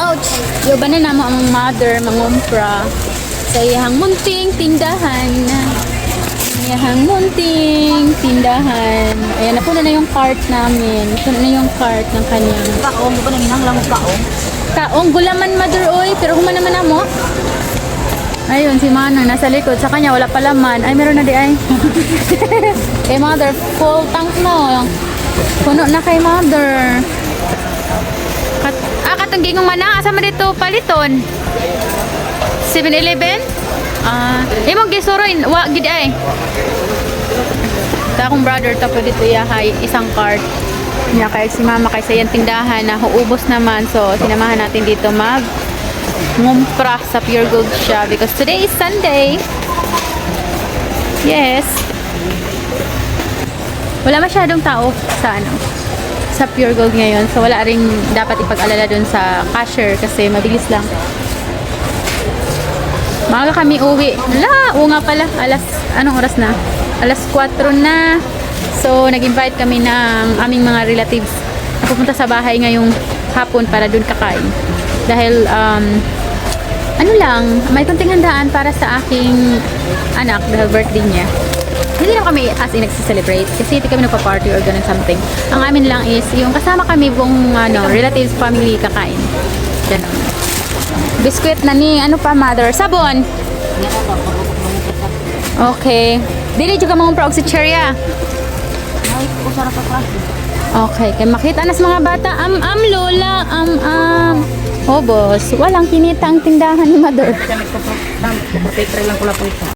Ouch! Yung ba na namo ang mother mangumpra sa iyang munting tindahan. Iyang munting tindahan. Ayan, napuno na yung cart namin. Napuno na yung cart ng kanyang. Kaong mo ba nang hinanglang mo kaong? Kaong gulaman mother oy, pero humana naman mo. Ayun, si Manang nasa likod. Sa kanya, wala pa laman. Ay, meron na di ay. Kay mother, full tank na. Puno na kay mother. Katong gingong Manang, asa man dito paliton? 7-Eleven? Imong gisuroin, wa gid ay. Ta akong brother tapo dito yahay isang cart. Nya kay si mama kay sayan tindahan na huubos naman, so sinamahan natin dito mag ngumpra sa Pure Gold siya because today is Sunday. Yes. Wala masyadong tao sa sa Pure Gold ngayon, so wala ring dapat ipag-alala dun sa cashier kasi mabilis lang. Maaga kami uwi. Oo nga pala. Anong oras na? Alas 4 na. So, nag-invite kami ng aming mga relatives na pupunta sa bahay ngayong hapon para dun kakain. Dahil, may kunting handaan para sa aking anak dahil birthday niya. Hindi lang kami as in nagsi-celebrate kasi hindi kami nagpa-party or ganun something. Ang amin lang is yung kasama kami buong relatives, family kakain. Ganun. Biskuit na ni, mother? Sabon! Okay. Dili juga mga praog si Cheria. Ay, usara pa pa. Okay. Kaya makita na sa mga bata. Lola. Oh, boss. Walang kinita ang tindahan ni mother. Kami ko, lang ko lang po ito.